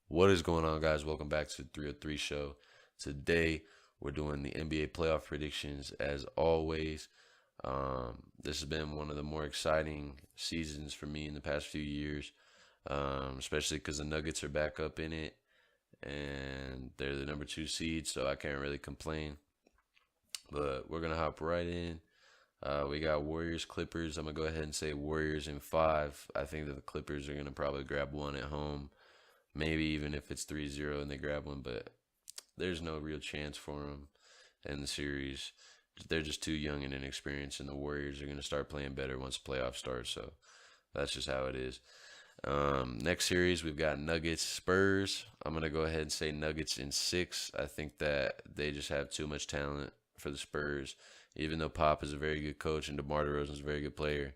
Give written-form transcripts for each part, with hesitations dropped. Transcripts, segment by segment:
What is going on, guys? Welcome back to the 303 Show. Today, we're doing the NBA playoff predictions as always. This has been one of the more exciting seasons for me in the past few years, especially because the Nuggets are back up in it and they're the number two seed, so I can't really complain. But we're going to hop right in. We got Warriors, Clippers. I'm going to go ahead and say Warriors in five. I think that the Clippers are going to probably grab one at home. Maybe even if it's 3-0 and they grab one, but there's no real chance for them in the series. They're just too young and inexperienced, and the Warriors are going to start playing better once the playoffs start. So that's just how it is. Next series, we've got Nuggets, Spurs. I'm going to go ahead and say Nuggets in six. I think that they just have too much talent for the Spurs. Even though Pop is a very good coach and DeMar DeRozan is a very good player,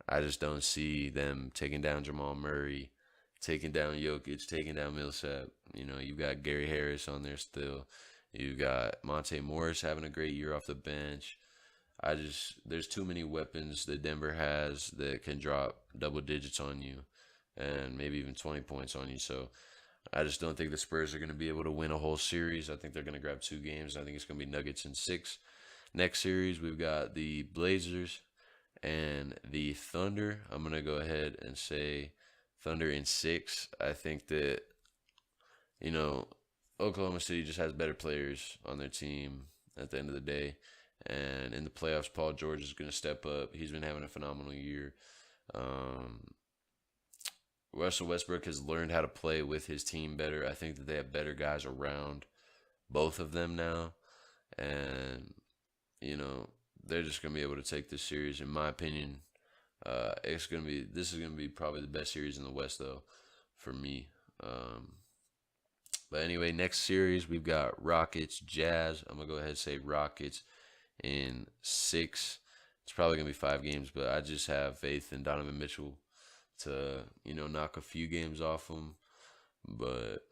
I just don't see them taking down Jamal Murray, taking down Jokic, taking down Millsap. You've got Gary Harris on there still. You got Monte Morris having a great year off the bench. There's too many weapons that Denver has that can drop double digits on you and maybe even 20 points on you. So I just don't think the Spurs are going to be able to win a whole series. I think they're going to grab two games. I think it's going to be Nuggets in six. Next series, we've got the Blazers and the Thunder. I'm going to go ahead and say Thunder in six. I think that, you know, Oklahoma City just has better players on their team at the end of the day. And in the playoffs, Paul George is going to step up. He's been having a phenomenal year. Um, Russell Westbrook has learned how to play with his team better. I think that they have better guys around both of them now. And, you know, they're just going to be able to take this series, in my opinion. This is gonna be probably the best series in the West though, for me. But anyway, next series we've got Rockets, Jazz. I'm gonna go ahead and say Rockets in six. It's probably gonna be five games, but I just have faith in Donovan Mitchell to knock a few games off them. But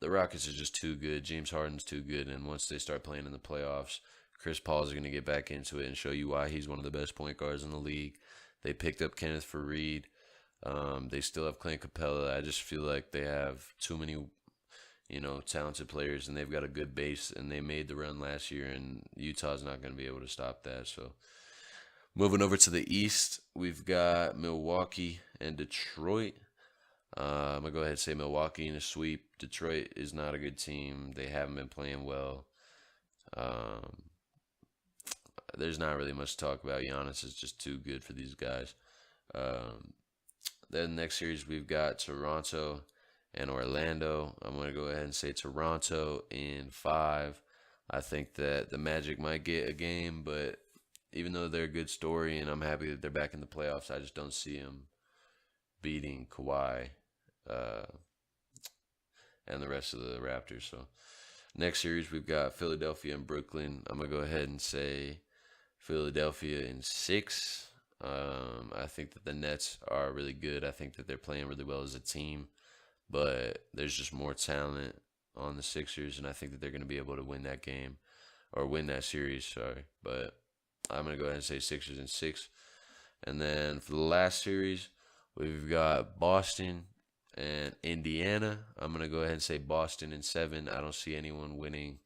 the Rockets are just too good. James Harden's too good, and once they start playing in the playoffs, Chris Paul is going to get back into it and show you why he's one of the best point guards in the league. They picked up Kenneth Faried. They still have Clint Capella. I just feel like they have too many, talented players, and they've got a good base. And they made the run last year, and Utah's not going to be able to stop that. So moving over to the East, we've got Milwaukee and Detroit. I'm gonna go ahead and say Milwaukee in a sweep. Detroit is not a good team. They haven't been playing well. Um, there's not really much to talk about. Giannis is just too good for these guys. Um, then next series we've got Toronto and Orlando. I'm gonna go ahead and say Toronto in five. I think that the Magic might get a game, but even though they're a good story and I'm happy that they're back in the playoffs, I just don't see them beating Kawhi uh, and the rest of the Raptors. So next series we've got Philadelphia and Brooklyn. I'm gonna go ahead and say Philadelphia in six. I think that the Nets are really good. I think that they're playing really well as a team, but there's just more talent on the Sixers, and I think that they're going to be able to win that game or win that series. Sorry, but I'm going to go ahead and say Sixers in six. And then for the last series, we've got Boston and Indiana. I'm going to go ahead and say Boston in seven. I don't see anyone winning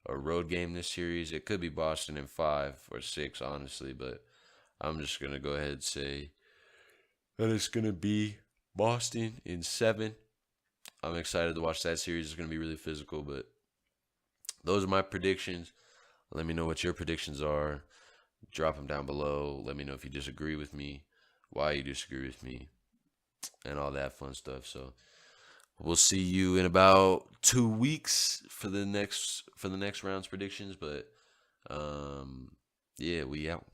a road game this series. It could be Boston in five or six, honestly, but I'm just gonna go ahead and say that it's gonna be Boston in seven. I'm excited to watch that series. It's gonna be really physical, but those are my predictions. Let me know what your predictions are. Drop them down below. Let me know if you disagree with me, why you disagree with me, and all that fun stuff. So we'll see you in about 2 weeks for the next round's predictions. But yeah, we out.